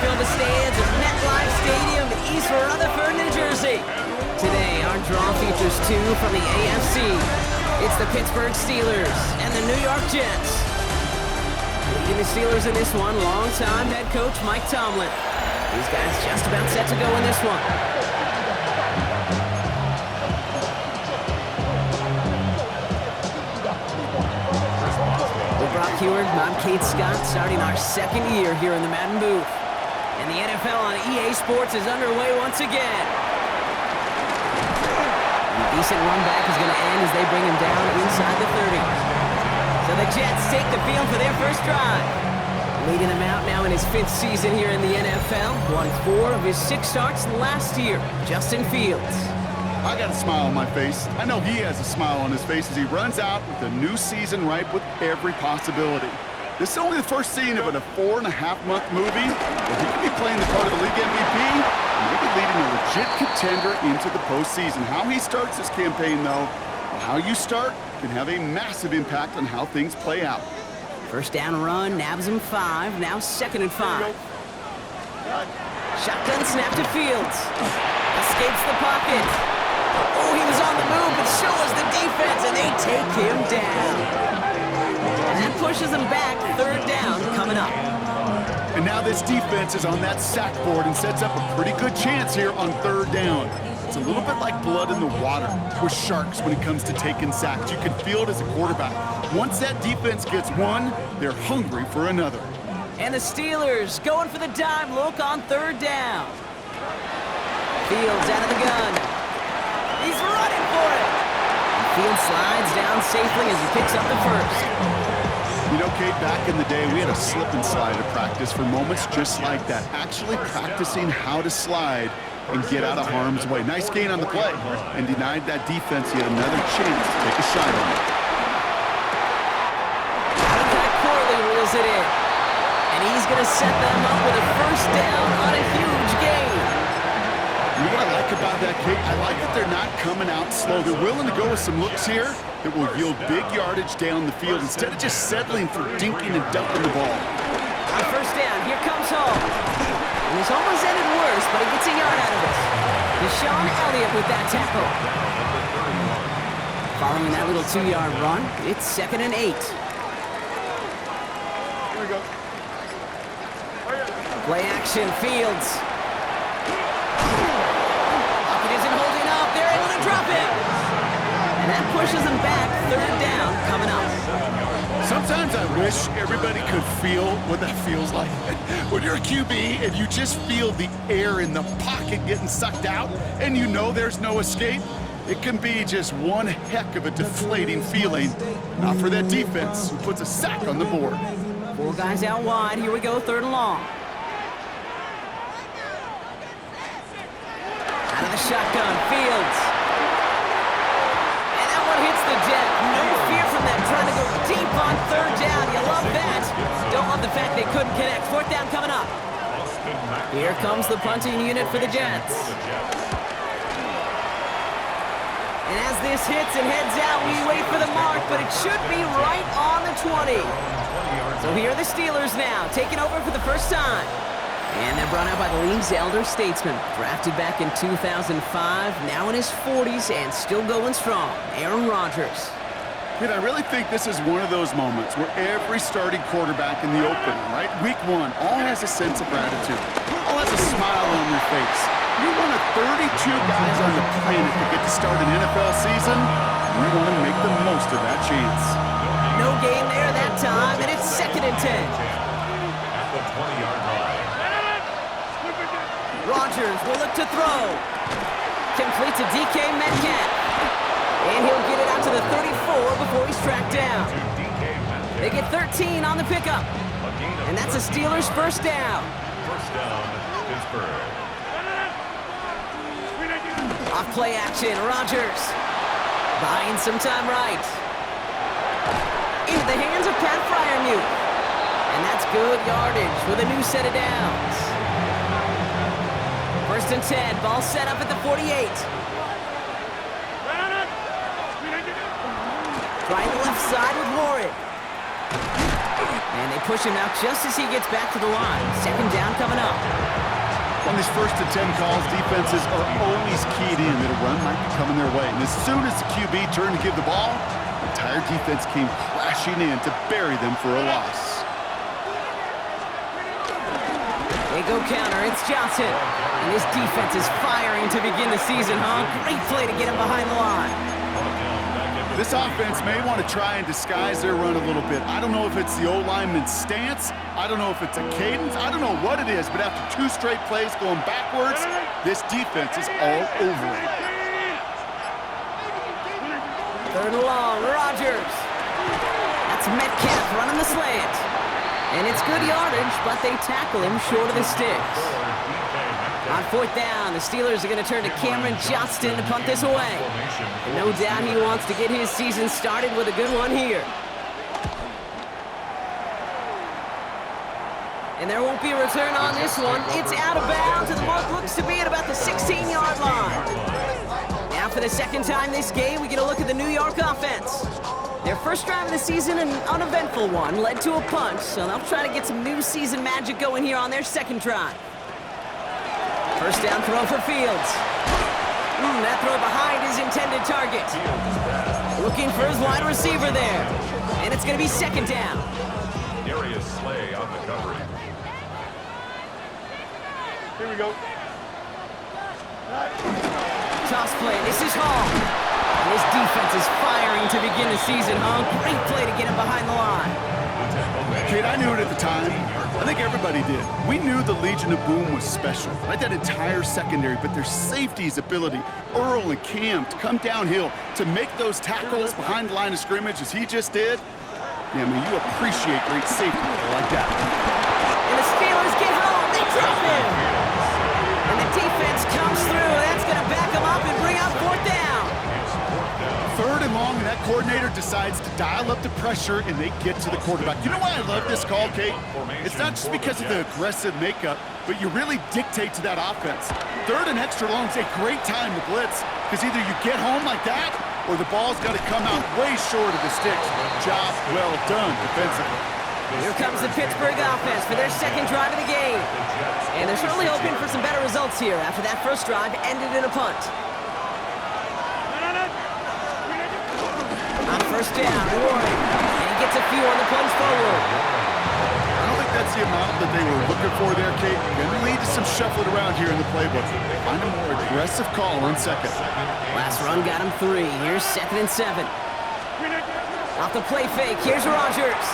fill the stands at MetLife Stadium in East Rutherford, New Jersey. Today, our draw features two from the AFC. It's the Pittsburgh Steelers and the New York Jets. Leading the Steelers in this one, longtime head coach Mike Tomlin. These guys just about set to go in this one. Brock Heward, I'm Kate Scott, starting our second year here in the Madden booth. And the NFL on EA Sports is underway once again. The decent run back is going to end as they bring him down inside the 30. So the Jets take the field for their first drive. Leading them out now in his fifth season here in the NFL. Won 4 of his 6 starts last year. Justin Fields. I got a smile on my face. I know he has a smile on his face as he runs out with a new season ripe with every possibility. This is only the first scene of a 4.5-month movie, but he could be playing the part of the league MVP, maybe leading a legit contender into the postseason. How he starts this campaign, though, how you start can have a massive impact on how things play out. First down run, nabs him 5, now 2nd and 5. Shotgun snap to Fields. Escapes the pocket. Oh, he was on the move, but so was the defense, and they take him down. And that pushes him back, 3rd down coming up. And now this defense is on that sack board and sets up a pretty good chance here on 3rd down. It's a little bit like blood in the water with sharks when it comes to taking sacks. You can feel it as a quarterback. Once that defense gets one, they're hungry for another. And the Steelers going for the dime look on 3rd down. Fields out of the gun. He's running for it. And Fields slides down safely as he picks up the first. You know, Kate, back in the day, we had a slip and slide at practice for moments just like that. Actually practicing how to slide and get out of harm's way. Nice gain on the play and denied that defense yet another chance to take a shot on it. Corley reels it in. And he's going to set them up with a first down on a huge gain. You know what I like about that, Kate? I like that they're not coming out slow. They're willing to go with some looks here that will yield big yardage down the field instead of just settling for dinking and dumping the ball. On first down, here comes Hall. And this almost ended worse, but he gets a yard out of it. Deshaun Elliott with that tackle. Following that little 2-yard run, it's 2nd and 8. Here we go. Play action, Fields. Pocket isn't holding up. They're able to drop it. And that pushes them back. 3rd down coming up. Sometimes I wish everybody could feel what that feels like. When you're a QB and you just feel the air in the pocket getting sucked out and you know there's no escape, it can be just one heck of a deflating feeling. Not for that defense who puts a sack on the board. 4 guys out wide. Here we go, 3rd and long. Out of the shotgun, Fields. And that one hits the deck. No fear from them, trying to go deep on 3rd down. You love that. Don't love the fact they couldn't connect. 4th down coming up. Here comes the punting unit for the Jets. And as this hits and heads out, we wait for the mark, but it should be right on the 20. So here are the Steelers now, taking over for the first time. And they're brought out by the league's elder statesman. Drafted back in 2005, now in his 40s and still going strong. Aaron Rodgers. I really think this is one of those moments where every starting quarterback in the opening, right? Week 1, all has a sense of gratitude. All has a smile on their face. You're one of 32 guys on the planet to get to start an NFL season. We want to make the most of that chance. No gain there that time, and it's 2nd and 10. At the 20-yard line. Rodgers will look to throw. Complete to DK Metcalf. And he'll get it out to the 34 before he's tracked down. They get 13 on the pickup. And that's a Steelers first down. First down, Pittsburgh. Off play action, Rodgers. Buying some time right. Into the hands of Pat Fryermuth. And that's good yardage with a new set of downs. 1st and 10, ball set up at the 48. Trying the left side with Warren. And they push him out just as he gets back to the line. Second down coming up. On these 1st and 10 calls, defenses are always keyed in that a run might be coming their way. And as soon as the QB turned to give the ball, the entire defense came crashing in to bury them for a loss. They go counter. It's Johnson. And his defense is firing to begin the season, huh? Great play to get him behind the line. This offense may want to try and disguise their run a little bit. I don't know if it's the O-lineman's stance. I don't know if it's a cadence. I don't know what it is, but after 2 straight plays going backwards, this defense is all over it. 3rd and long, Rodgers. That's Metcalf running the slant. And it's good yardage, but they tackle him short of the sticks. On 4th down, the Steelers are going to turn to Cameron Johnston to punt this away. And no doubt he wants to get his season started with a good one here. And there won't be a return on this one. It's out of bounds, and the mark looks to be at about the 16-yard line. Now for the second time this game, we get a look at the New York offense. Their first drive of the season, an uneventful one, led to a punt, so they'll try to get some new season magic going here on their second drive. First down throw for Fields. That throw behind his intended target. Looking for his wide receiver there. And it's going to be second down. Darius Slay on the coverage. Here we go. Toss play. This is Hall. And this defense is firing to begin the season, huh? Great play to get him behind the line. Kate, I knew it at the time. I think everybody did. We knew the Legion of Boom was special, right? That entire secondary, but their safety's ability, Earl and Cam, to come downhill, to make those tackles behind the line of scrimmage as he just did. Yeah, I mean, you appreciate great safety like that. And the Steelers get home. They drop him. And the defense comes through. That's going to back them up and bring up 4th down. 3rd and long, and that coordinator decides to dial up the pressure, and they get to the quarterback. You know why I love this call, Kate? It's not just because of the aggressive makeup, but you really dictate to that offense. 3rd and extra long is a great time to blitz, because either you get home like that, or the ball's got to come out way short of the sticks. Job well done defensively. Here comes the Pittsburgh offense for their second drive of the game. And they're certainly hoping for some better results here after that first drive ended in a punt. On first down, Warren. And he gets a few on the plunge forward. I don't think that's the amount that they were looking for there, Kate. Going to lead to some shuffling around here in the playbook. Find a more aggressive call on second. Last run got him 3. Here's 2nd and 7. Off the play fake, here's Rodgers.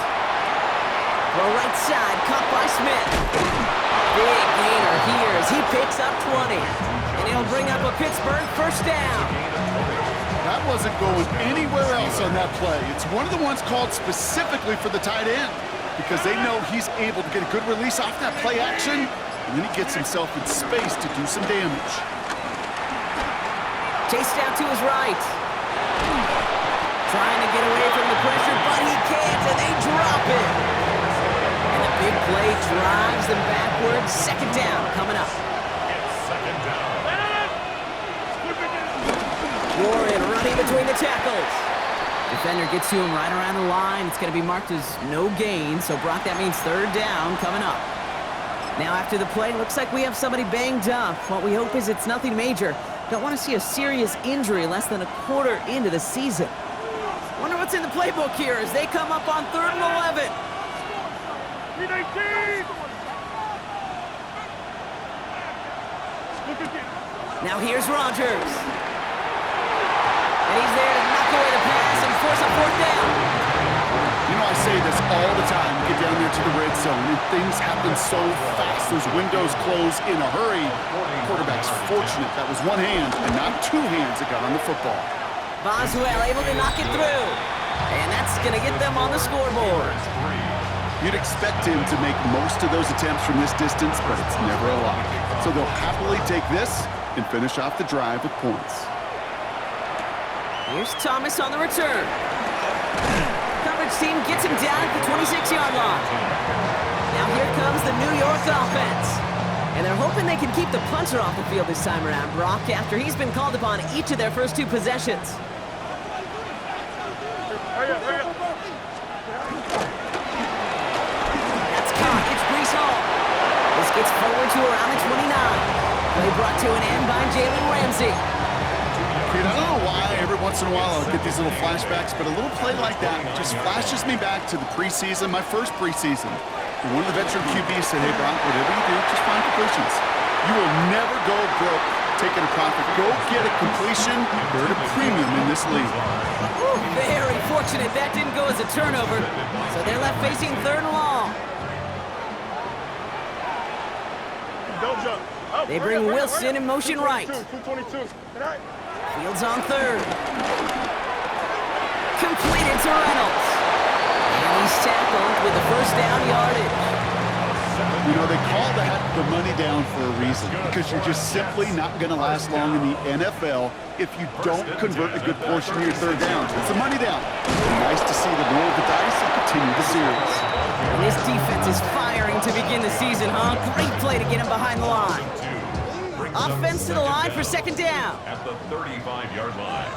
Throw right side, caught by Smith. Big gainer here as he picks up 20. And he'll bring up a Pittsburgh first down. That wasn't going anywhere else on that play. It's one of the ones called specifically for the tight end because they know he's able to get a good release off that play action, and then he gets himself in space to do some damage. Chased out to his right. Trying to get away from the pressure, but he can't, and they drop it. And the big play drives them backwards. Second down coming up. Second down. Warren running between the tackles. Defender gets to him right around the line. It's going to be marked as no gain, so Brock, that means 3rd down coming up. Now after the play, looks like we have somebody banged up. What we hope is it's nothing major. Don't want to see a serious injury less than a quarter into the season. Wonder what's in the playbook here as they come up on 3rd and 11. Now here's Rodgers. And he's there to knock away the pass and force a 4th down. You know, I say this all the time. You get down there to the red zone, and things happen so fast. Those windows close in a hurry. The quarterback's fortunate that was one hand and not 2 hands that got on the football. Boswell able to knock it through. And that's going to get them on the scoreboard. You'd expect him to make most of those attempts from this distance, but it's never a lock. So they'll happily take this and finish off the drive with points. Here's Thomas on the return. Coverage team gets him down at the 26-yard line. Now here comes the New York offense. And they're hoping they can keep the punter off the field this time around, Brock, after he's been called upon each of their first 2 possessions. Gets forward to around the 29. Play brought to an end by Jalen Ramsey. Dude, I don't know why every once in a while I'll get these little flashbacks, but a little play like that just flashes me back to the preseason, my first preseason. And one of the veteran QBs said, hey, Brock, whatever you do, just find completions. You will never go broke taking a profit. Go get a completion. They're at a premium in this league. Ooh, very fortunate that didn't go as a turnover. So they're left facing 3rd and long. They bring Wilson in motion right. Fields on 3rd. Completed to Reynolds. And he's tackled with the first down yardage. You know, they call that the money down for a reason, because you're just simply not going to last long in the NFL if you don't convert a good portion of your 3rd downs. It's a money down. Nice to see the roll of the dice and continue the series. And this defense is firing to begin the season, huh? Great play to get him behind the line. Offense to the line for 2nd down. At the 35-yard line.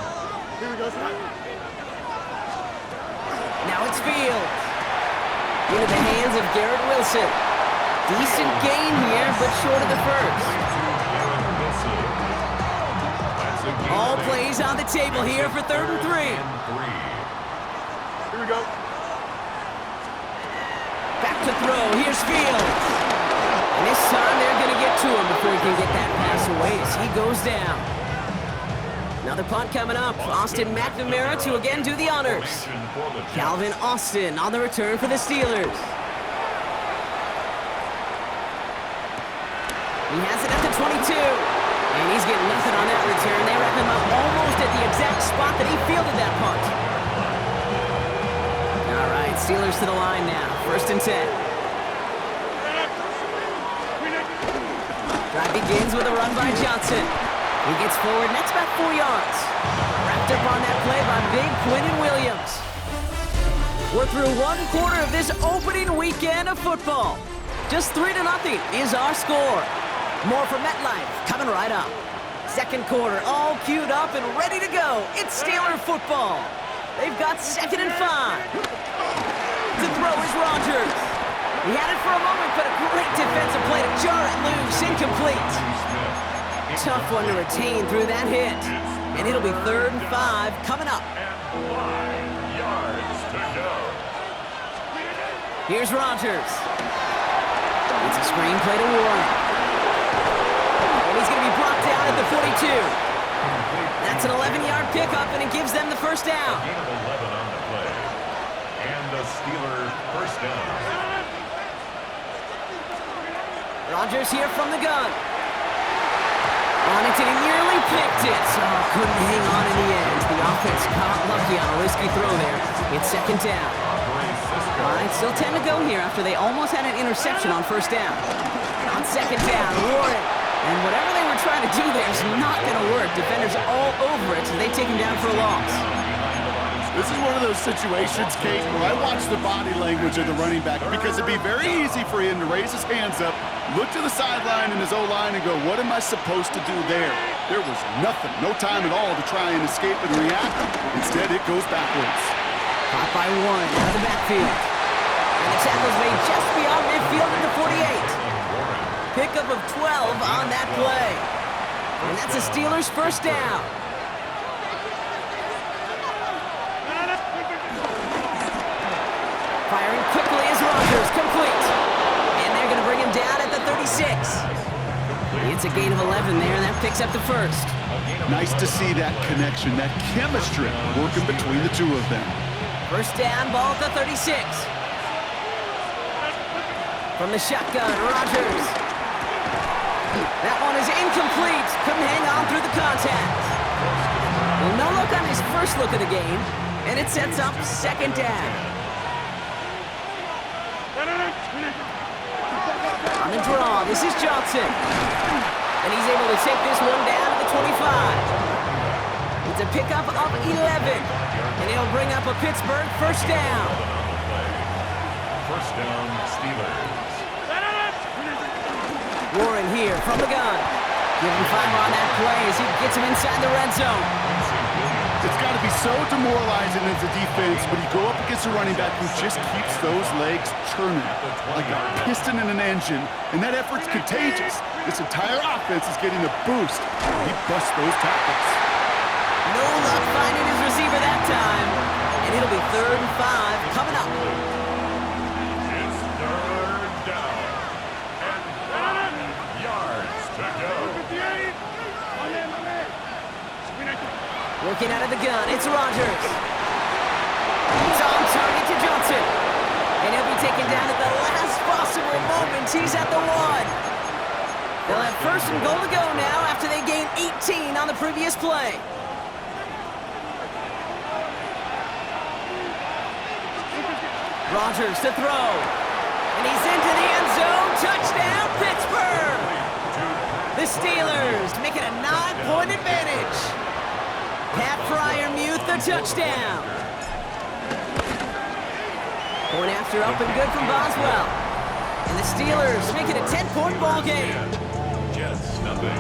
Now it's Fields. Into the hands of Garrett Wilson. Decent gain here, but short of the first. All plays on the table here for 3rd and 3. Here we go. Back to throw. Here's Fields. And this time they're going to get to him before he can get that pass away as he goes down. Another punt coming up. Austin McNamara to again do the honors. Calvin Austin on the return for the Steelers. He has it at the 22. And he's getting nothing on that return. They wrap him up almost at the exact spot that he fielded that punt. All right, Steelers to the line now. 1st and 10. Drive begins with a run by Johnson. He gets forward, next back 4 yards. Wrapped up on that play by big Quinnen Williams. We're through 1 quarter of this opening weekend of football. Just 3-0 is our score. More from MetLife coming right up. 2nd quarter all queued up and ready to go. It's Steeler football. They've got 2nd and 5. To throw is Rodgers. He had it for a moment, but a great defensive play to jar it loose. Incomplete. Tough one to retain through that hit. And it'll be 3rd and 5 coming up. 5 yards to go. Here's Rodgers. It's a screen play to Warren. And he's going to be brought down at the 42. That's an 11-yard pickup, and it gives them the 1st down. Gain of 11 on the play. And the Steelers 1st down. Rodgers here from the gun. On it, and he nearly picked it. So couldn't hang on in the end. The offense got lucky on a risky throw there. It's 2nd down. All right, still 10 to go here after they almost had an interception on 1st down. On 2nd down, Warren. And whatever they were trying to do there is not going to work. Defenders all over it, so they take him down for a loss. This is one of those situations, Kate, where I watch the body language of the running back, because it'd be very easy for him to raise his hands up, look to the sideline in his O-line and go, what am I supposed to do there? There was nothing, no time at all to try and escape and react. Instead, it goes backwards. Caught by 1 out of the backfield. And the tackle's made just beyond midfield at the 48. Pickup of 12 on that play. And that's a Steelers 1st down. Firing quickly is Rodgers, complete. And they're going to bring him down at the 36. It's a gain of 11 there, and that picks up the 1st. Nice to see that connection, that chemistry working between the two of them. 1st down, ball at the 36. From the shotgun, Rodgers. That one is incomplete. Couldn't hang on through the contact. Well, no look on his first look of the game, and it sets up 2nd down. On the draw, this is Johnson. And he's able to take this one down to the 25. It's a pickup of 11. And he'll bring up a Pittsburgh 1st down. 1st down, Steelers. Warren here from the gun. Give him 5 on that play as he gets him inside the red zone. It's got to can be so demoralizing as a defense when you go up against a running back who just keeps those legs churning like a piston in an engine, and that effort's contagious. This entire offense is getting a boost. He busts those tackles. No luck finding his receiver that time. And it'll be 3rd and 5 coming up. It's 3rd down. And 1 yards to go. Working out of the gun, it's Rodgers. It's on target to Johnson. And he'll be taken down at the last possible moment. He's at the 1. They'll have 1st and goal to go now after they gained 18 on the previous play. Rodgers to throw. And he's into the end zone. Touchdown, Pittsburgh! The Steelers make it a 9-point advantage. Pat Fryermuth, the touchdown. Point after up and good from Boswell. And the Steelers make it a 10-point ball game. Jets, nothing.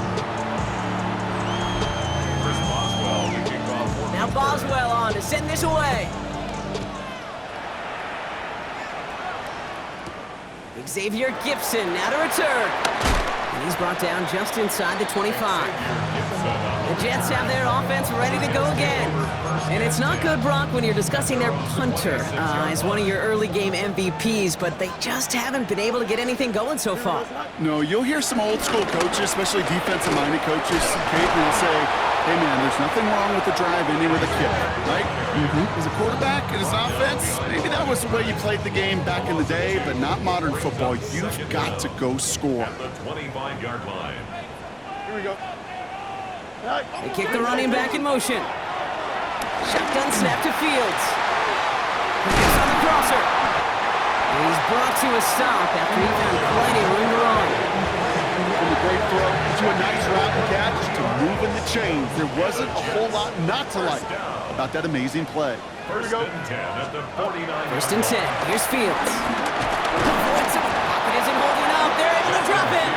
Chris Boswell to kick off. Now Boswell on to send this away. Xavier Gibson now to return. And he's brought down just inside the 25. The Jets have their offense ready to go again. And it's not good, Brock, when you're discussing their punter as one of your early game MVPs, but they just haven't been able to get anything going so far. No, you'll hear some old school coaches, especially defensive-minded coaches, Kate, will say, hey man, there's nothing wrong with the drive ending with a kick, right? As a quarterback in his offense, maybe that was the way you played the game back in the day, but not modern football. You've got to go score. At the 25-yard line. Here we go. They kick the running back in motion. Shotgun snap to Fields. He gets on the crosser. And he's brought to a stop after he found plenty of room to run. From a great throw to a nice route and catch to moving the chains. There wasn't a whole lot not to like about that amazing play. First and 10 at the 49. 1st and 10. Here's Fields. Avoids him. Pocket isn't holding up. They're able to drop it.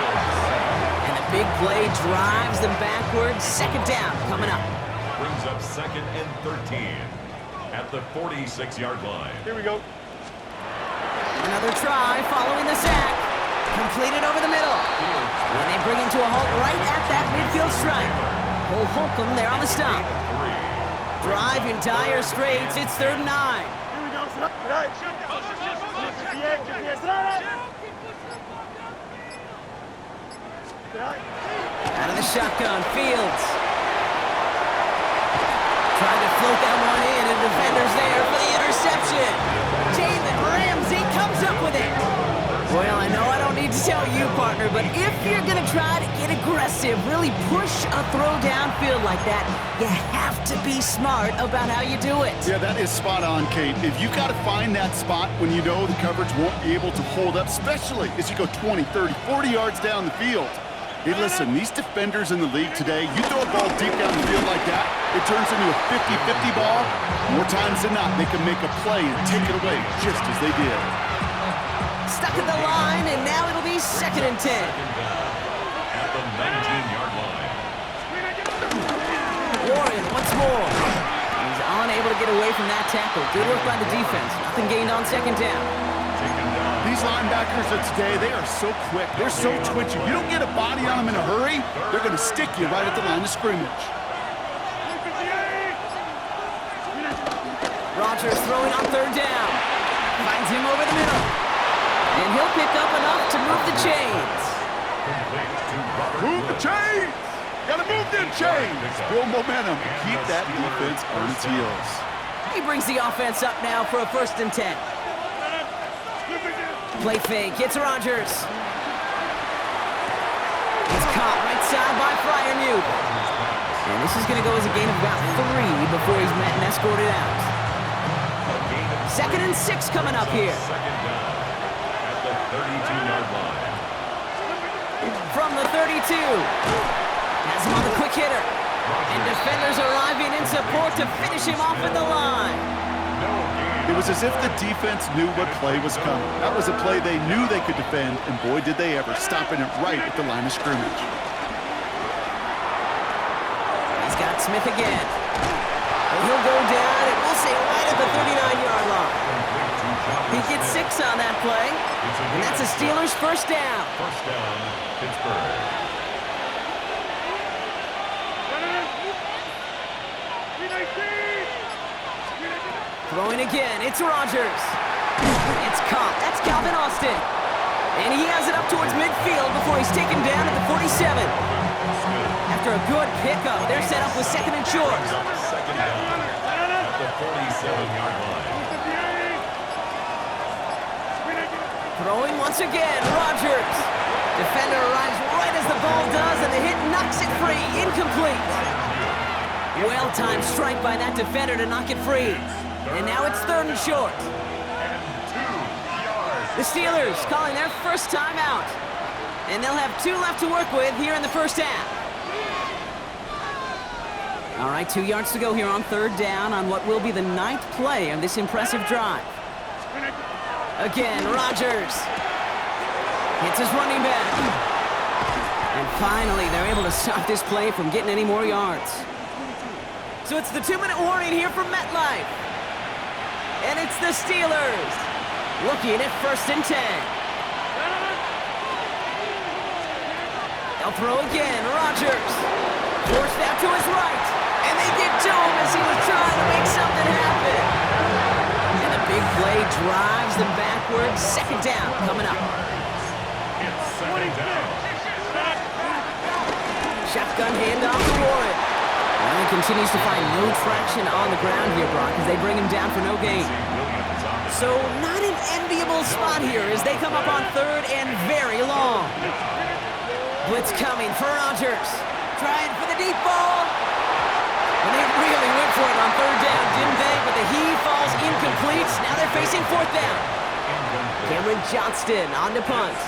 And the big play drives them backwards. 2nd down coming up. Brings up 2nd and 13 at the 46-yard line. Here we go. Another try following the sack. Completed over the middle. And they bring him to a halt right at that midfield stripe. Cole Holcomb there on the stop. Drive in dire straits. It's 3rd and 9. Here we go. Right. Out of the shotgun, Fields. Trying to float that one in, and defender's there for the interception. Jalen Ramsey comes up with it. Well, I know I don't need to tell you, partner, but if you're going to try to get aggressive, really push a throw downfield like that, you have to be smart about how you do it. Yeah, that is spot on, Kate. If you got to find that spot when you know the coverage won't be able to hold up, especially as you go 20, 30, 40 yards down the field. Hey, listen, these defenders in the league today, you throw a ball deep down the field like that, it turns into a 50-50 ball. More times than not, they can make a play and take it away just as they did. Stuck at the line, and now it'll be 2nd and 10. At the 19-yard line. Warren once more. He's unable to get away from that tackle. Good work by the defense. Nothing gained on 2nd down. These linebackers of today, they are so quick. They're so twitchy. You don't get a body on them in a hurry, they're going to stick you right at the line of scrimmage. Rodgers throwing on 3rd down. Finds him over the middle. And he'll pick up enough to move the chains. Move the chains! Gotta move them chains! Build momentum. Keep that defense on its heels. He brings the offense up now for a 1st and 10. Play fake, hits Rodgers. He's caught right side by Fryermuth. And this is going to go as a gain of about 3 before he's met and escorted out. 2nd and 6 coming up here. 2nd down at the 32-yard line. From the 32. Has him on the quick hitter. And defenders arriving in support to finish him off at the line. It was as if the defense knew what play was coming. That was a play they knew they could defend, and boy, did they ever, stopping it right at the line of scrimmage. He's got Smith again. And he'll go down, and we'll say right at the 39-yard line. He gets 6 on that play, and that's a Steelers first down. First down, Pittsburgh. Throwing again, it's Rodgers. It's caught. That's Calvin Austin. And he has it up towards midfield before he's taken down at the 47. After a good pickup, they're set up with second and short. Second down at the 47-yard line. Throwing once again, Rodgers. Defender arrives right as the ball does, and the hit knocks it free. Incomplete. Well-timed strike by that defender to knock it free. And now it's third and short. The Steelers calling their first timeout. And they'll have 2 left to work with here in the first half. All right, 2 yards to go here on third down on what will be the 9th play of this impressive drive. Again, Rodgers hits his running back. And finally, they're able to stop this play from getting any more yards. So it's the 2-minute warning here from MetLife. And it's the Steelers looking at first and 10. They'll throw again, Rodgers. Forced out to his right. And they get to him as he was trying to make something happen. And the big play drives them backwards. Second down coming up. It's second down. Shotgun handoff to Warren. Well, he continues to find no traction on the ground here, Brock, as they bring him down for no gain. So not an enviable spot here as they come up on third and very long. Blitz coming for Rodgers. Trying for the deep ball. And they really went for it on third down, didn't they? But the heave falls incomplete. Now they're facing fourth down. Cameron Johnston on to punt.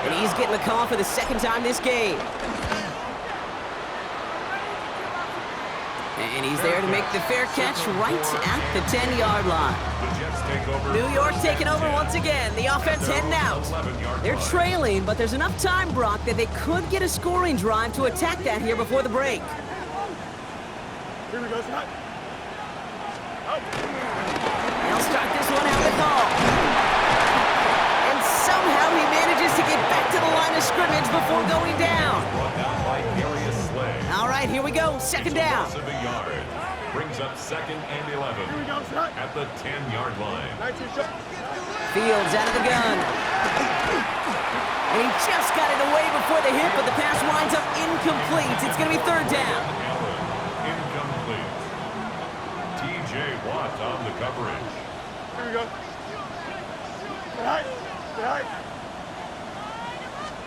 And he's getting the call for the second time this game. And he's there to make the fair catch right at the 10-yard line. New York taking over once again. The offense heading out. They're trailing, but there's enough time, Brock, that they could get a scoring drive to attack that here before the break. Here we go, Scott. They'll start this one out with Hall. And somehow he manages to get back to the line of scrimmage before going down. All right, here we go. Second down. Brings up second and 11 Here we go, Scott. at the 10-yard line. Fields out of the gun. And he just got it away before the hit, but the pass winds up incomplete. It's going to be third down. Incomplete. T.J. Watt on the coverage. Here we go. Get high. Get high.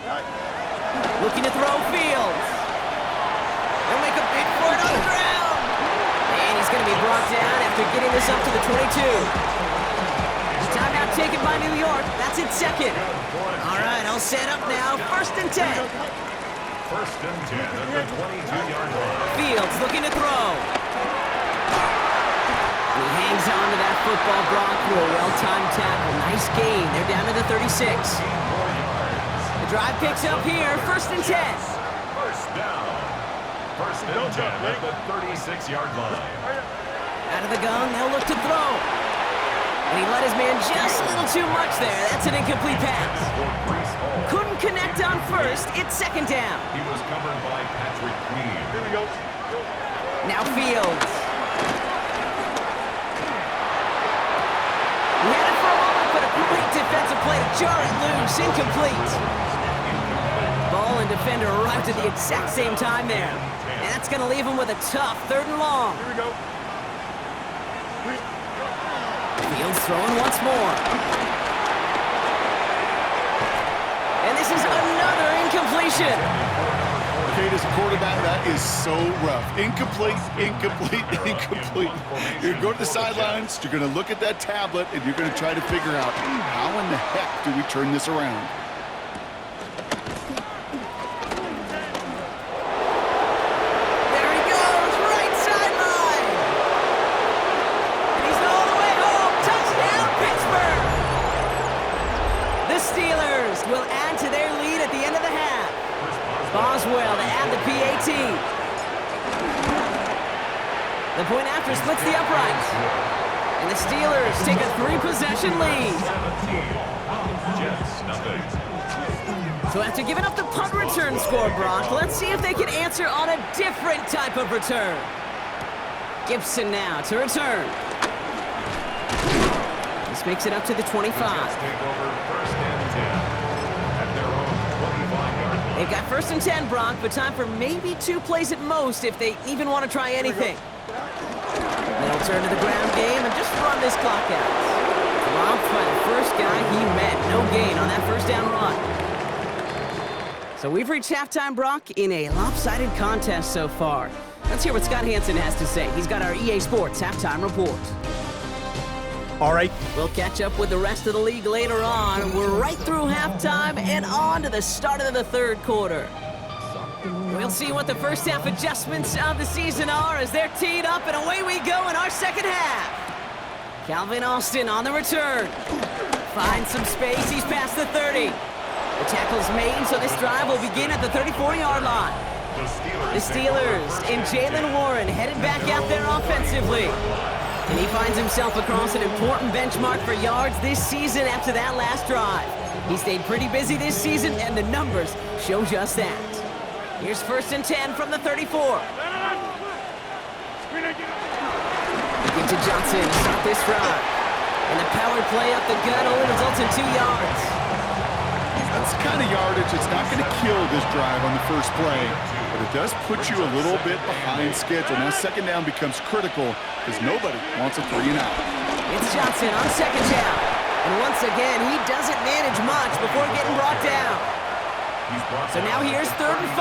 Get high. Looking to throw Fields. They'll make a big for it on the ground. And he's going to be brought down after getting this up to the 22. Timeout taken by New York. That's its second. All right, all set up now. First and 10. First and 10 at the 22-yard line. Fields looking to throw. And he hangs on to that football, Brock, through a well-timed tackle. Nice gain. They're down to the 36. The drive picks up here. First and 10. First down. First and 10 at the 36-yard line. Out of the gun, they'll look to throw. And he let his man just a little too much there. That's an incomplete pass. Couldn't connect on first. It's second down. He was covered by Patrick Queen. Here we go. Now Fields. He had it for a moment, but a great defensive play to jar it loose. Incomplete. Ball and defender arrived at the exact same time there. And that's going to leave him with a tough third and long. Here we go. Fields throwing once more. And this is another incompletion. Kate, as a quarterback, that is so rough. Incomplete, incomplete, incomplete. You're going to go to the sidelines, you're going to look at that tablet, and you're going to try to figure out, how in the heck do we turn this around? There he goes, right sideline. And he's all the way home. Touchdown, Pittsburgh. The Steelers will add to their lead at the end of the half. Boswell to add the PAT. The point after splits the uprights. And the Steelers take a 3-possession lead. 17. Jets, nothing. So after giving up the punt return score, Brock, let's see if they can answer on a different type of return. Gibson now to return. This makes it up to the 25. Take over first and 10 at their own 25-yard line. They've got first and 10, Brock, but time for maybe 2 plays at most if they even want to try anything. They'll turn to the ground game and just run this clock out. Dropped by the first guy he met. No gain on that first down run. So we've reached halftime, Brock, in a lopsided contest so far. Let's hear what Scott Hansen has to say. He's got our EA Sports halftime report. All right. We'll catch up with the rest of the league later on. We're right through halftime and on to the start of the third quarter. We'll see what the first half adjustments of the season are as they're teed up, and away we go in our second half. Calvin Austin on the return. Finds some space. He's past the 30. The tackle's made, so this drive will begin at the 34-yard line. The Steelers and Jalen Warren headed back out there offensively. And he finds himself across an important benchmark for yards this season after that last drive. He stayed pretty busy this season, and the numbers show just that. Here's first and 10 from the 34. Give to Johnson to start this drive. And the power play up the gut only results in 2 yards. That's the kind of yardage that's not going to kill this drive on the first play, but it does put you a little bit behind schedule. Now second down becomes critical because nobody wants a 3 and out. It's Johnson on second down. And once again, he doesn't manage much before getting brought down. So now here's third and 5.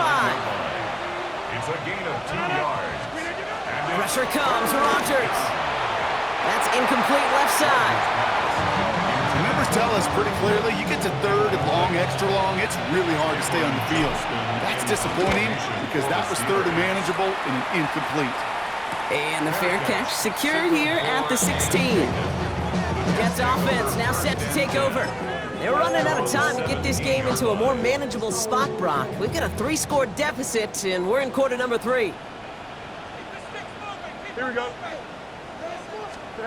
It's a gain of 2 yards. Pressure comes, Rodgers. That's incomplete left side. The numbers tell us pretty clearly, you get to third and long, extra long, it's really hard to stay on the field. That's disappointing because that was third and manageable and an incomplete. And the fair catch secured here at the 16. Jets offense now set to take over. They're running out of time to get this game into a more manageable spot, Brock. We've got a 3-score deficit, and we're in quarter number 3. Here we go. They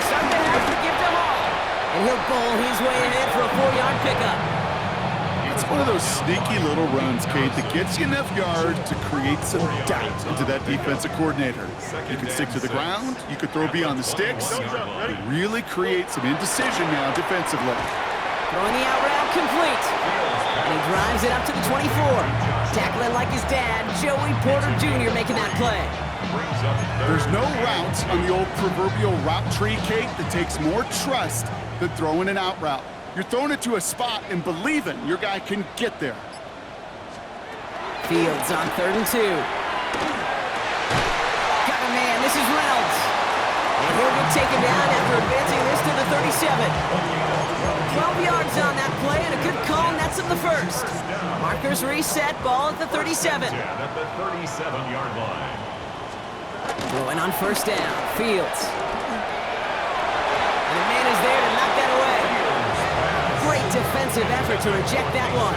start the half to give to Hall. And he'll bowl his way ahead for a 4-yard pickup. It's one of those sneaky little runs, Kate, that gets you enough yards to create some doubt into that defensive coordinator. You can stick to the ground, you could throw beyond the sticks. You really create some indecision now defensively. Throwing the out route complete. And he drives it up to the 24. Tackling like his dad, Joey Porter Jr. making that play. There's no route on the old proverbial route tree, Kate, that takes more trust than throwing an out route. You're throwing it to a spot and believing your guy can get there. Fields on third and 2. Got a man, this is Reynolds. And he'll get taken down after advancing this to the 37. 12 yards on that play and a good call, and that's in the first. Markers reset, ball at the 37. At the 37-yard line. Throwing on first down, Fields. And the man is there to knock that away. Great defensive effort to reject that one.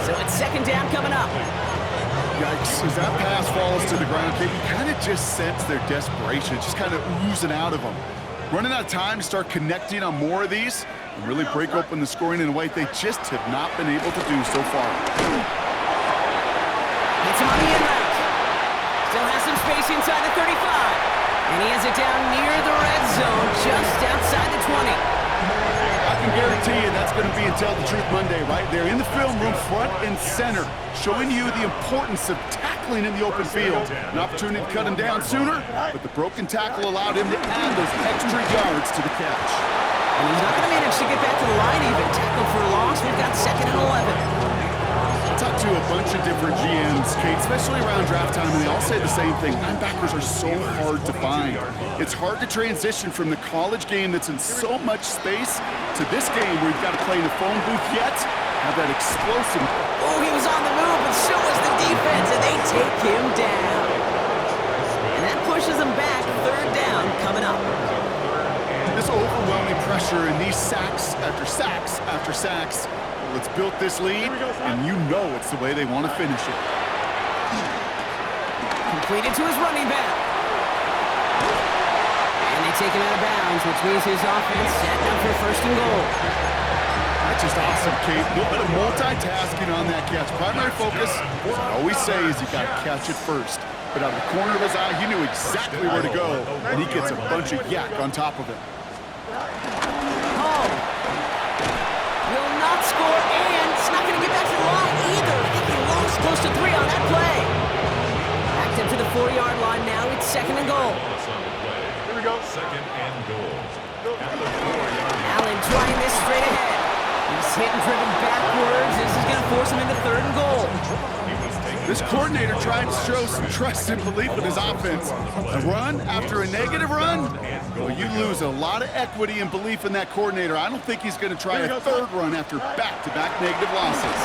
So it's second down coming up. Yikes, as that pass falls to the ground, Kate, you kind of just sense their desperation. It's just kind of oozing out of them. Running out of time to start connecting on more of these and really break open the scoring in a way they just have not been able to do so far. It's him on the in route. Still has some space inside the 35. And he has it down near the red zone, just outside the 20. I can guarantee you that's going to be in Tell the Truth Monday right there in the film room, front and center, showing you the importance of tackling in the open field. An opportunity to cut him down sooner, but the broken tackle allowed him to add those extra yards to the catch. And he's not going to manage to get back to the line even. Tackle for loss, we've got second and 11. I talked to a bunch of different GMs, Kate, especially around draft time, and they all say the same thing. Linebackers are so hard to find. It's hard to transition from the college game that's in so much space to this game where you've got to play in a phone booth yet have that explosive. Oh, he was on the move, but so was the defense, and they take him down. And that pushes him back. Third down coming up. This overwhelming pressure and these sacks after sacks after sacks. Well, it's built this lead, and you know it's the way they want to finish it. Completed to his running back. take him out of bounds, which means his offense setting up for first and goal. That's just awesome, Kate. A little bit of multitasking on that catch. Primary focus, as I always say, is you got to catch it first. But out of the corner of his eye, he knew exactly where to go, and he gets a bunch of yak on top of it. Home. Will not score, and it's not going to get back to the line either. I think he lost close to 3 on that play. Backed up to the 4-yard line now. It's second and goal. Here we go. Second and goal. At the 4-yard line. Allen trying this straight ahead. He's hit and driven backwards. This is going to force him into third and goal. This coordinator tried to show some trust and belief in his offense. A run after a negative run? Well, you lose a lot of equity and belief in that coordinator. I don't think he's going to try a third run after back-to-back negative losses.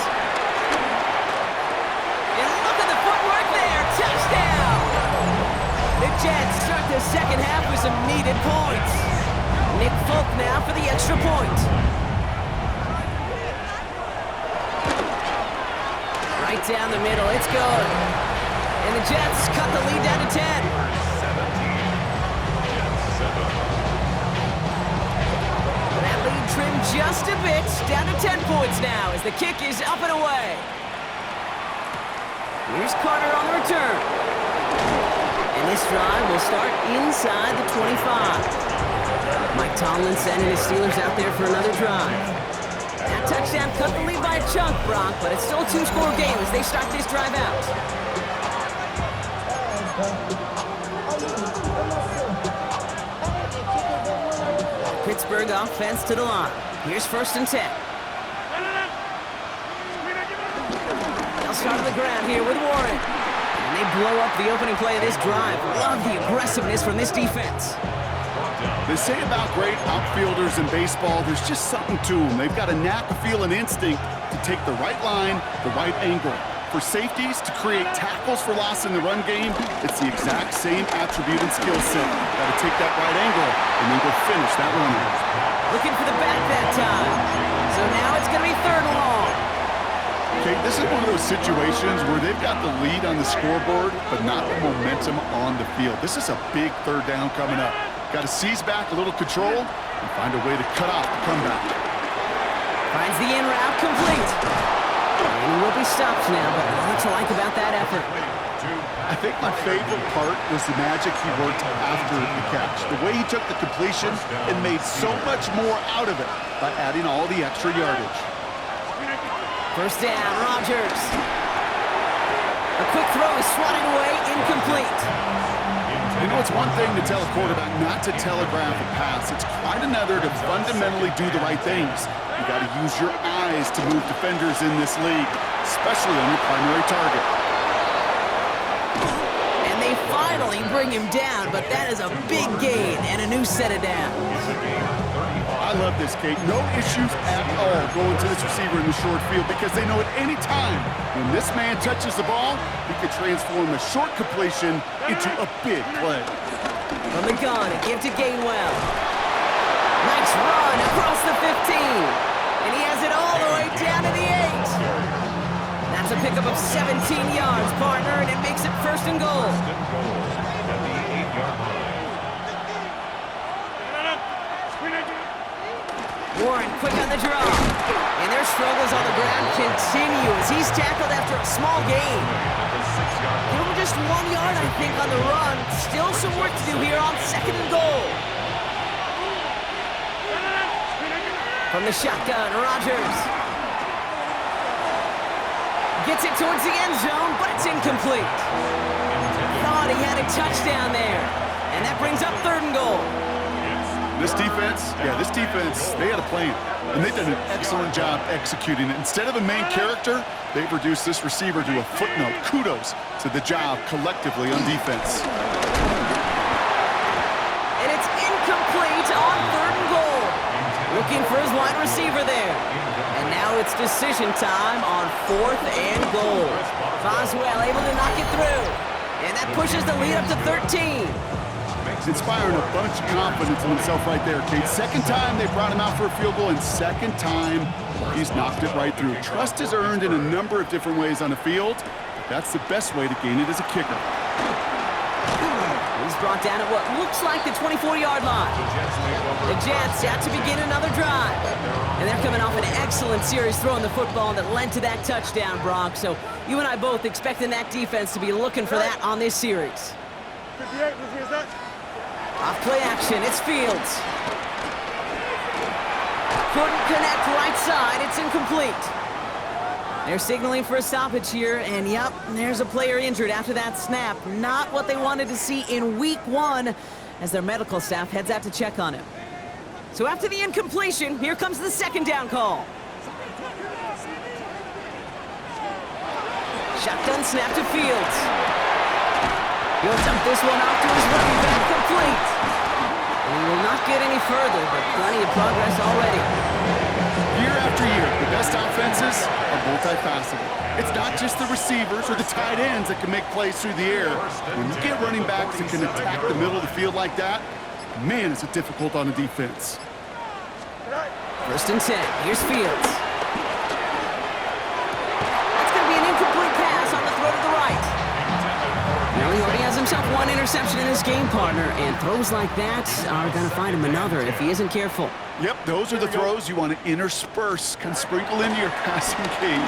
And look at the footwork there. Touchdown! The Jets start the second half with some needed points. Nick Folk now for the extra point. Right down the middle, it's good. And the Jets cut the lead down to 10. 17. Jets 7. That lead trimmed just a bit, down to 10 points now as the kick is up and away. Here's Carter on the return. And this drive will start inside the 25. Mike Tomlin sending his Steelers out there for another drive. That touchdown cut the lead by a chunk, Brock, but it's still a 2-score game as they start this drive out. Pittsburgh offense to the line. Here's first and 10. They'll start on the ground here with Warren. And they blow up the opening play of this drive. Love the aggressiveness from this defense. They say about great outfielders in baseball, there's just something to them. They've got a knack, a feel, and instinct to take the right line, the right angle. For safeties, to create tackles for loss in the run game, it's the exact same attribute and skill set. Got to take that right angle and then go finish that runner. Looking for the back that time. So now it's going to be third and long. Okay, this is one of those situations where they've got the lead on the scoreboard, but not the momentum on the field. This is a big third down coming up. Got to seize back a little control and find a way to cut off the comeback. Finds the in route complete. And he will be stopped now, but what to like about that effort? I think my favorite part was the magic he worked after the catch. The way he took the completion and made so much more out of it by adding all the extra yardage. First down, Rodgers. A quick throw is swatted away, incomplete. You know, it's one thing to tell a quarterback not to telegraph a pass. It's quite another to fundamentally do the right things. You got to use your eyes to move defenders in this league, especially on your primary target. And they finally bring him down, but that is a big gain and a new set of downs. I love this, Kate. No issues at all going to this receiver in the short field because they know at any time when this man touches the ball, he could transform a short completion into a big play. From the gun, a give to Gainwell. Nice run across the 15. And he has it all the way down to the 8. That's a pickup of 17 yards, partner, and it makes it first and goal. At the 8-yard line. Warren quick on the draw. And their struggles on the ground continue as he's tackled after a small gain. Give him just 1 yard, I think, on the run. Still some work to do here on second and goal. From the shotgun, Rodgers. Gets it towards the end zone, but it's incomplete. Thought he had a touchdown there. And that brings up third and goal. This defense, they had a plan, and they've done an excellent job executing it. Instead of a main character, they've reduced this receiver to a footnote. Kudos to the job collectively on defense. And it's incomplete on third and goal. Looking for his wide receiver there. And now it's decision time on fourth and goal. Boswell able to knock it through. And that pushes the lead up to 13. He's inspiring a bunch of confidence in himself right there, Kate. Second time they brought him out for a field goal, and second time he's knocked it right through. Trust is earned in a number of different ways on the field, but that's the best way to gain it as a kicker. He's brought down at what looks like the 24-yard line. The Jets out to begin another drive. And they're coming off an excellent series throwing the football that led to that touchdown, Brock. So you and I both expecting that defense to be looking for that on this series. 58, is that? Off play action, it's Fields. Couldn't connect right side, it's incomplete. They're signaling for a stoppage here, and yep, there's a player injured after that snap. Not what they wanted to see in week 1 as their medical staff heads out to check on him. So after the incompletion, here comes the second down call. Shotgun snap to Fields. He'll dump this one off to his running back, complete. And he will not get any further, but plenty of progress already. Year after year, the best offenses are multifaceted. It's not just the receivers or the tight ends that can make plays through the air. When you get running backs that can attack the middle of the field like that, man, is it difficult on a defense. First and 10. Here's Fields. That's going to be an incomplete pass on the throw to the right. Now he already has himself one interception in his game, partner, and throws like that are going to find him another if he isn't careful. Yep, those are the throws you want to intersperse, kind of sprinkle into your passing game.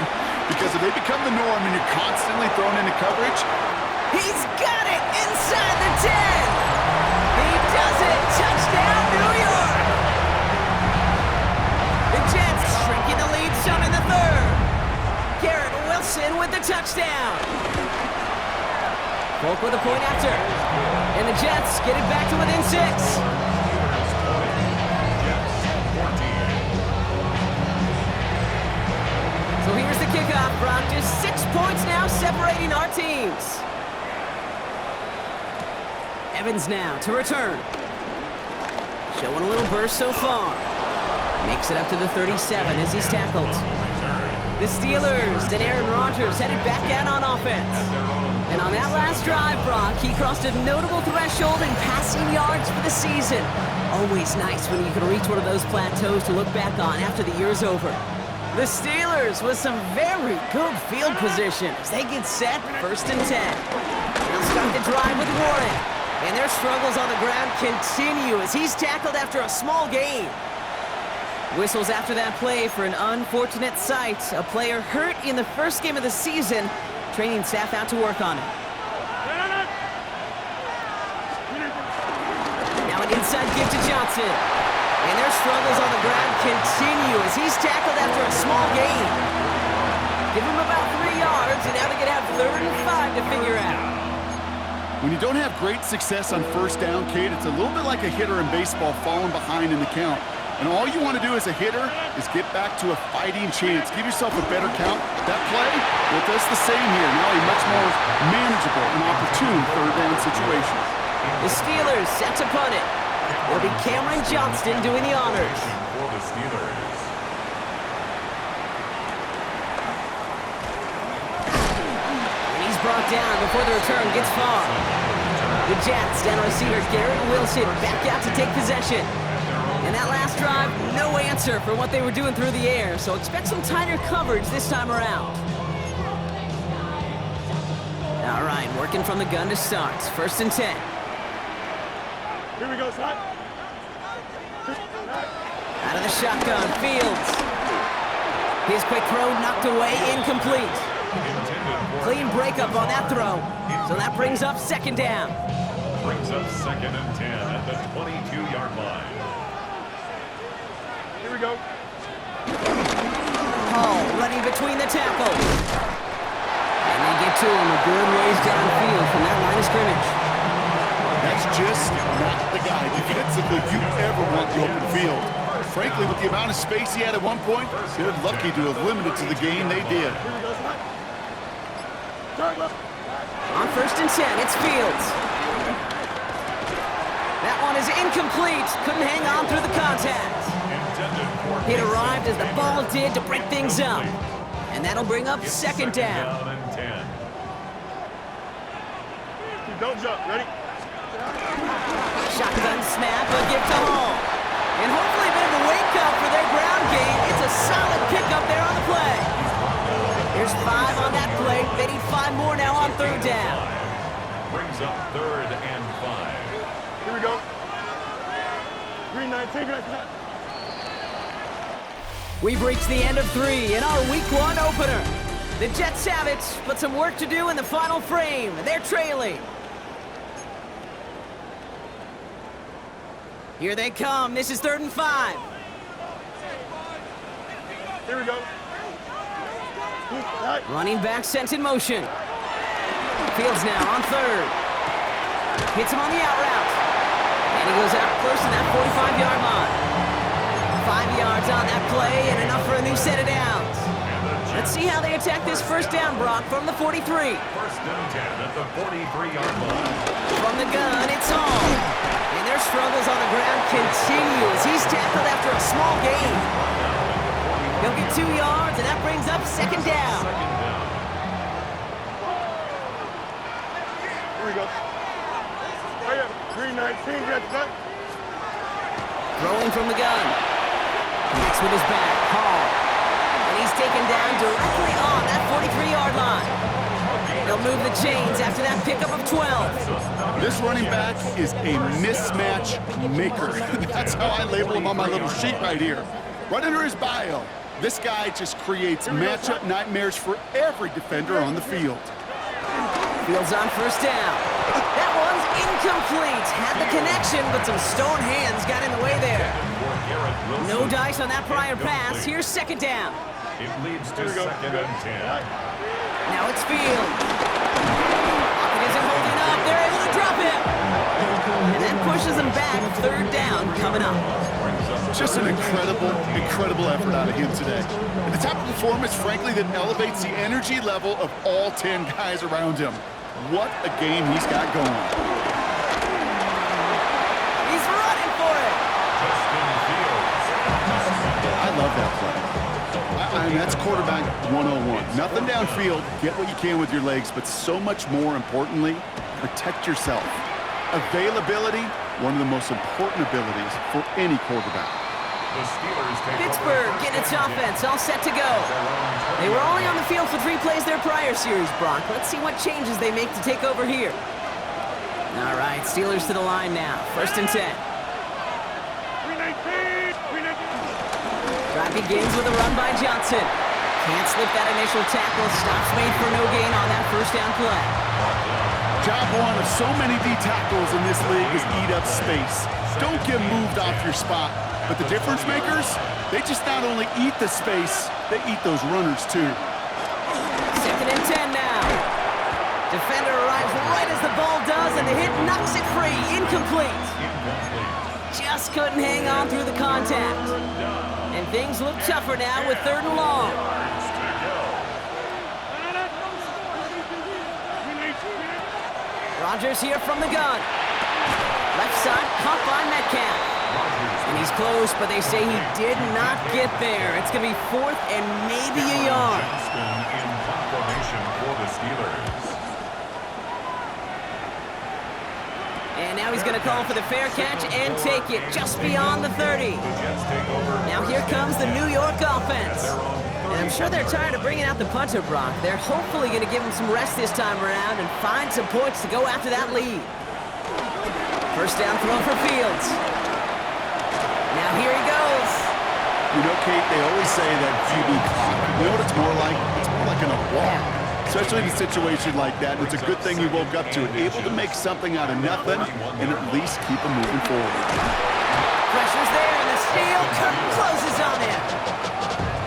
Because if they become the norm and you're constantly thrown into coverage. He's got it inside the 10. He does it. Touchdown, New York. The Jets shrinking the lead some in the third. Garrett Wilson with the touchdown. Folk with a point after. And the Jets get it back to within 6. So here's the kickoff, Brock. Just 6 points now separating our teams. Evans now to return. Showing a little burst so far. Makes it up to the 37 as he's tackled. The Steelers and Aaron Rodgers headed back out on offense. And on that last drive, Brock, he crossed a notable threshold in passing yards for the season. Always nice when you can reach one of those plateaus to look back on after the year's over. The Steelers with some very good field position as they get set, first and 10. They'll start the drive with Warren. And their struggles on the ground continue as he's tackled after a small gain. Whistles after that play for an unfortunate sight. A player hurt in the first game of the season. Training staff out to work on it. Now an inside give to Johnson. And their struggles on the ground continue as he's tackled after a small gain. Give him about 3 yards, and now they're going to have 3rd and 5 to figure out. When you don't have great success on first down, Kate, it's a little bit like a hitter in baseball falling behind in the count. And all you want to do as a hitter is get back to a fighting chance. Give yourself a better count. That play, well, it does the same here. Now a much more manageable and opportune third down situation. The Steelers set to punt it. It'll be Cameron Johnston doing the honors. For the Steelers. And he's brought down before the return gets far. The Jets down receiver Garrett Wilson back out to take possession. And that last drive, no answer for what they were doing through the air, so expect some tighter coverage this time around. All right, working from the gun to start. First and 10. Here we go, son. Out of the shotgun, Fields. His quick throw knocked away, incomplete. Clean breakup on that throw, so that brings up second down. Brings up 2nd and 10 at the 22-yard line. Here we go. Hall running between the tackles. And they get to him a good ways downfield from that line of scrimmage. That's just not the guy defensively you ever want the open field. Frankly, with the amount of space he had at one point, they're lucky to have limited to the game they did. On first and 10, it's Fields. That one is incomplete. Couldn't hang on through the contact. It arrived as the ball did to break things up. And that'll bring up second down. Don't jump. Ready? Shotgun snap, a gift to Hall. And hopefully a bit of a wake-up for their ground game. It's a solid pickup there on the play. There's 5 on that play. They need 5 more now on third down. brings up 3rd and 5. Here we go. 3-19. We've reached the end of 3 in our Week 1 opener. The Jets have it, but some work to do in the final frame. They're trailing. Here they come. This is 3rd and 5. Here we go. Running back sent in motion. Fields now on 3rd. Hits him on the out route. And he goes out close to that 45-yard line. 5 yards on that play and enough for a new set of downs. Let's see how they attack this first down, Brock, from the 43. 1st and 10 at the 43-yard line. From the gun, it's on. And their struggles on the ground continue as he's tackled after a small gain. He'll get 2 yards, and that brings up 2nd down. Here we go. Oh, yeah. 3-19. Throwing from the gun. Connects with his back. Hall. And he's taken down directly on that 43-yard line. They'll move the chains after that pickup of 12. This running back is a mismatch maker. That's how I label him on my little sheet right here. Right under his bio. This guy just creates matchup nightmares for every defender on the field. Fields on 1st down. That one's incomplete. Had the connection, but some stone hands got in the way there. No dice on that prior pass. Here's 2nd down. It leads to 2nd and 10. Now it's Fields. It isn't holding up. They're able to drop him. And that pushes him back. 3rd down coming up. Just an incredible effort out of him today. And the type of performance, frankly, that elevates the energy level of all 10 guys around him. What a game he's got going. He's running for it. I love that play. I mean, that's quarterback 101. Nothing downfield, get what you can with your legs, but so much more importantly, protect yourself. Availability, one of the most important abilities for any quarterback. Pittsburgh getting its offense all set to go. They were only on the field for 3 plays their prior series, Brock. Let's see what changes they make to take over here. All right, Steelers to the line now. 1st and 10. 3-19. Drive begins with a run by Johnson. Can't slip that initial tackle. Stops made for no gain on that 1st down play. Job one of so many D tackles in this league is eat up space. Don't get moved off your spot. But the difference makers, they just not only eat the space, they eat those runners too. 2nd and 10 now. Defender arrives right as the ball does, and the hit knocks it free. Incomplete. Just couldn't hang on through the contact. And things look tougher now with 3rd and long. Rodgers here from the gun. Left side, caught by Metcalf. And he's close, but they say he did not get there. It's going to be 4th and maybe a yard. In proclamation for the Steelers. And now he's going to call for the fair catch and take it just beyond the 30. Now here comes the New York offense. And I'm sure they're tired of bringing out the punter, Brock. They're hopefully going to give him some rest this time around and find some points to go after that lead. 1st down throw for Fields. Now here he goes. You know, Kate, they always say that QB clock. You know what it's more like? It's more like an alarm. Especially in a situation like that. It's a good thing you woke up to it. Able to make something out of nothing and at least keep them moving forward. Pressure's there and the steel curtain closes on him.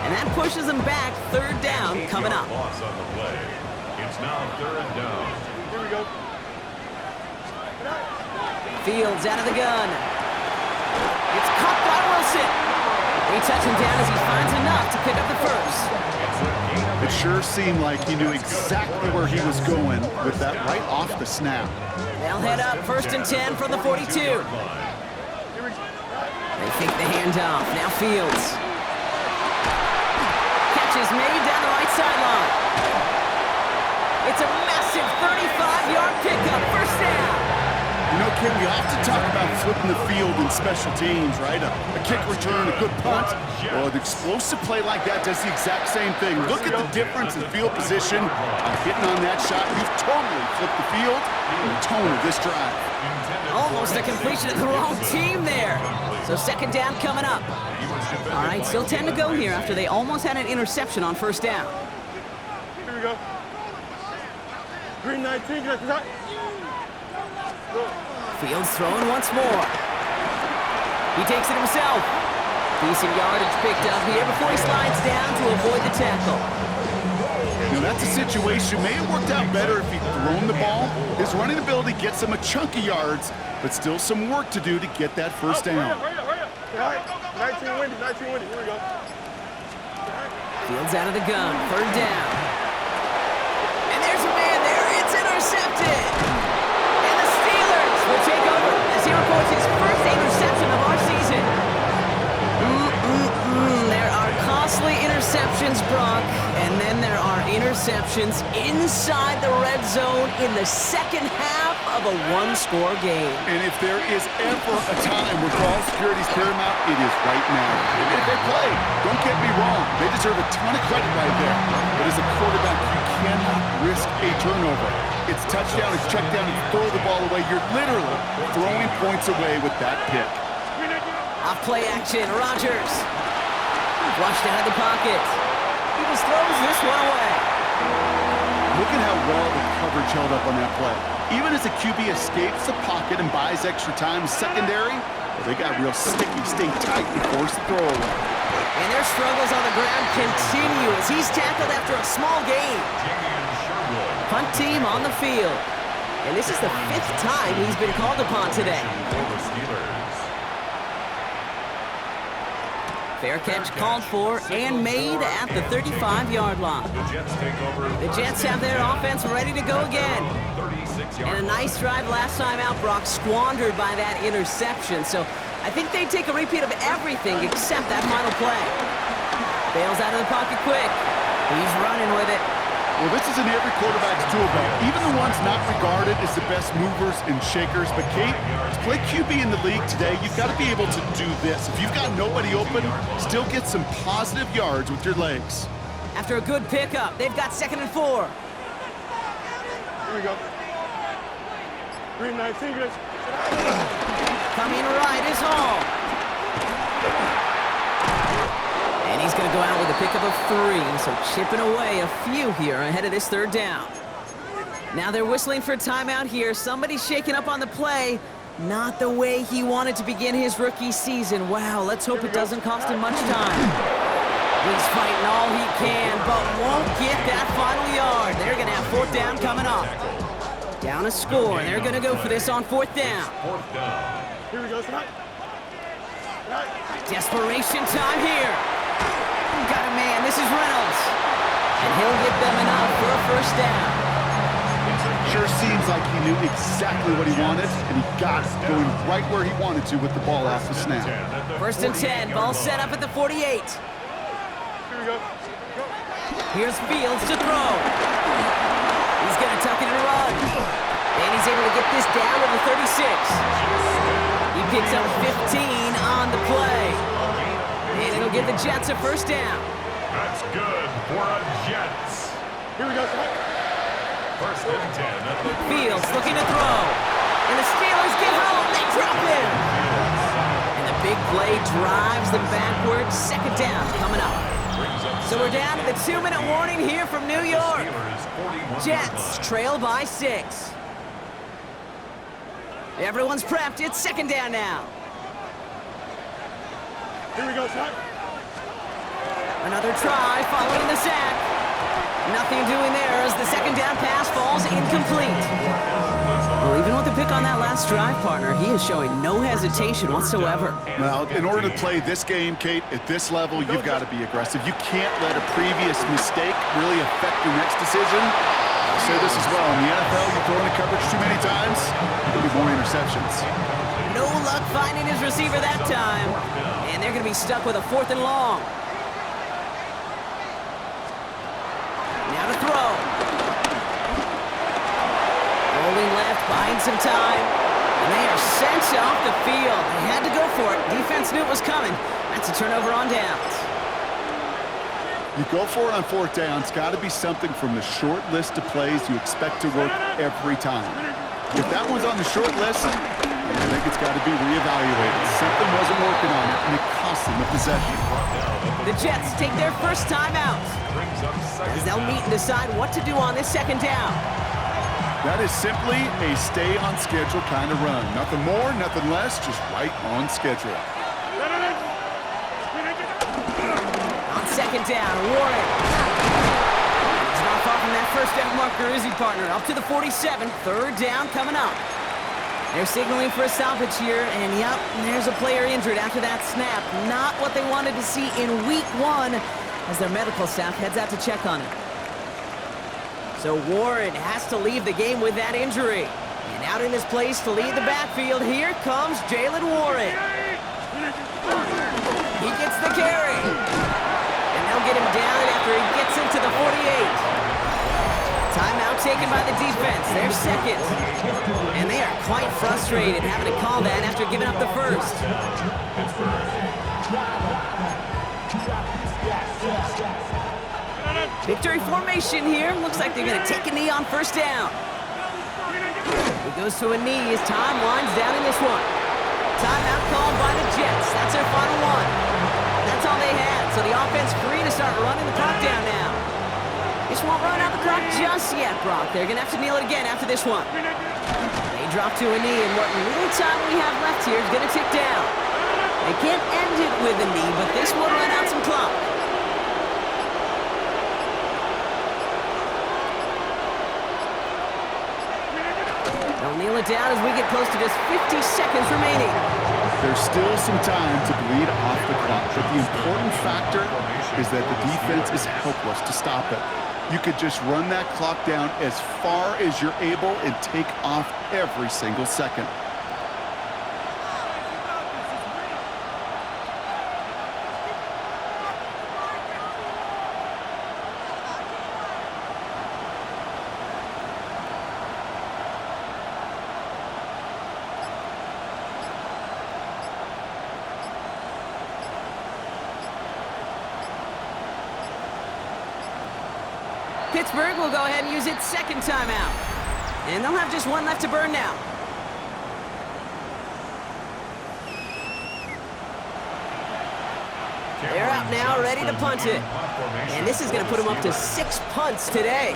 And that pushes him back. 3rd down coming up. Loss on the play. It's now 3rd down. Here we go. Fields out of the gun. It's caught by Wilson. They touch him down as he finds enough to pick up the 1st. It sure seemed like he knew exactly where he was going with that right off the snap. They'll head up 1st and 10 from the 42. They fake the handoff. Now Fields. Catch is made down the right sideline. It's a massive 35-yard pickup. 1st down. You know, Ken, we often talk about flipping the field in special teams, right? A kick return, a good punt. Well, an explosive play like that does the exact same thing. Look at the difference in field position. Hitting on that shot, you've totally flipped the field and the tone of this drive. Almost a completion of the wrong team there. So second down coming up. All right, still 10 to go here after they almost had an interception on first down. Here we go. Green 19, get that. Fields throwing once more. He takes it himself. Decent yardage picked up here before he slides down to avoid the tackle. Now that's a situation, may have worked out better if he'd thrown the ball. His running ability gets him a chunk of yards, but still some work to do to get that first down. Hurry up. All right, 19 windy, here we go. Fields out of the gun, third down. And there's a man there, it's intercepted. And the Steelers will take over as he reports his first interception of our season. There are costly interceptions, Brock, and then there are interceptions inside the red zone in the second half of a one-score game. And if there is ever a time where ball security is paramount, it is right now. And if they play, don't get me wrong, they deserve a ton of credit right there. But as a quarterback, you cannot risk a turnover. It's touchdown, it's check down, you throw the ball away. You're literally throwing points away with that pick. Off play action, Rodgers. Flushed out of the pocket. He just throws this one away. Look at how well the coverage held up on that play. Even as the QB escapes the pocket and buys extra time secondary, well, they got real sticky, stay tight and force the throw away. And their struggles on the ground continue as he's tackled after a small gain. Punt team on the field. And this is the 5th time he's been called upon today. Fair catch called for and made at the 35-yard line. The Jets have their offense ready to go again. And a nice drive last time out, Brock, squandered by that interception. So I think they take a repeat of everything except that final play. Bails out of the pocket quick. He's running with it. Well, this is in every quarterback's tool belt, even the ones not regarded as the best movers and shakers. But, Kate, to play QB in the league today, you've got to be able to do this. If you've got nobody open, still get some positive yards with your legs. After a good pickup, they've got 2nd and 4. Here we go. Green 19, get Coming right is Hall. And he's going to go out with a pickup of 3, so chipping away a few here ahead of this third down. Now they're whistling for a timeout here. Somebody's shaking up on the play. Not the way he wanted to begin his rookie season. Wow, let's hope it doesn't cost him much time. He's fighting all he can, but won't get that final yard. They're going to have 4th down coming up. Down a score, and they're going to go for this on 4th down. Here we go, tonight. Desperation time here. Got a man, this is Reynolds. And he'll get them enough for a first down. Sure seems like he knew exactly what he wanted, and he got it, going right where he wanted to with the ball off the snap. 1st and 10, ball set up at the 48. Here we go. Here's Fields to throw. He's going to tuck it and run. And he's able to get this down to the 36. He picks up 15 on the play. And it'll give the Jets a first down. That's good for a Jets. Here we go. 1st and 10 at the Fields looking to throw. And the Steelers get home. They drop him. And the big play drives them backwards. 2nd down coming up. So we're down to the 2-minute warning here from New York. Jets trail by 6. Everyone's prepped. It's 2nd down now. Here we go, son. Another try following the sack. Nothing doing there as the 2nd down pass falls incomplete. Well, even with the pick on that last drive, partner, he is showing no hesitation whatsoever. Well, in order to play this game, Kate, at this level, you've got to be aggressive. You can't let a previous mistake really affect your next decision. I say this as well. In the NFL, you throw into coverage too many times, there'll be more interceptions. No luck finding his receiver that time. And they're going to be stuck with a 4th and long. Now to throw. Rolling left, buying some time. And they are sent off the field. They had to go for it. Defense knew it was coming. That's a turnover on downs. You go for it on fourth down. It's got to be something from the short list of plays you expect to work every time. If that one's on the short list, I think it's got to be reevaluated. Something wasn't working on it, and it cost them the possession. The Jets take their first timeout as they'll meet and decide what to do on this second down. That is simply a stay-on-schedule kind of run. Nothing more, nothing less, just right on schedule. On second down, Warren. He's not far from that first down marker, is he, partner? Up to the 47, third down coming up. They're signaling for a stoppage here, and yep, there's a player injured after that snap. Not what they wanted to see in week 1 as their medical staff heads out to check on him. So Warren has to leave the game with that injury. And out in his place to lead the backfield, here comes Jalen Warren. He gets the carry. And they'll get him down after he gets into the 48. Timeout taken by the defense, their second. And they are quite frustrated having to call that after giving up the first. Victory formation here. Looks like they're going to take a knee on first down. It goes to a knee as time winds down in this one. Timeout called by the Jets. That's their final one. That's all they had, so the offense free to start running the clock down now. This won't run out the clock just yet, Brock. They're going to have to kneel it again after this one. They drop to a knee, and what little time we have left here is going to tick down. They can't end it with a knee, but this will run out some clock. They'll kneel it down as we get close to just 50 seconds remaining. There's still some time to bleed off the clock, but the important factor is that the defense is helpless to stop it. You could just run that clock down as far as you're able and take off every single second. Pittsburgh will go ahead and use its second timeout. And they'll have just one left to burn now. They're out now, ready to punt it. And this is going to put them up to 6 punts today.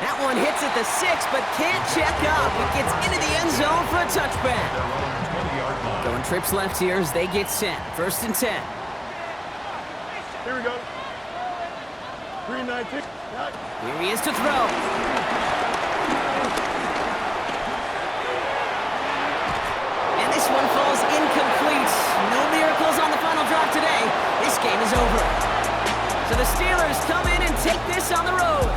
That one hits at the 6, but can't check up. It gets into the end zone for a touchback. Going trips left here as they get set. First and 10. Here we go. 3-9-6. Here he is to throw. And this one falls incomplete. No miracles on the final drive today. This game is over. So the Steelers come in and take this on the road.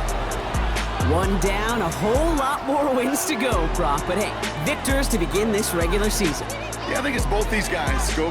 One down, a whole lot more wins to go, Brock. But hey, victors to begin this regular season. Yeah, I think it's both these guys go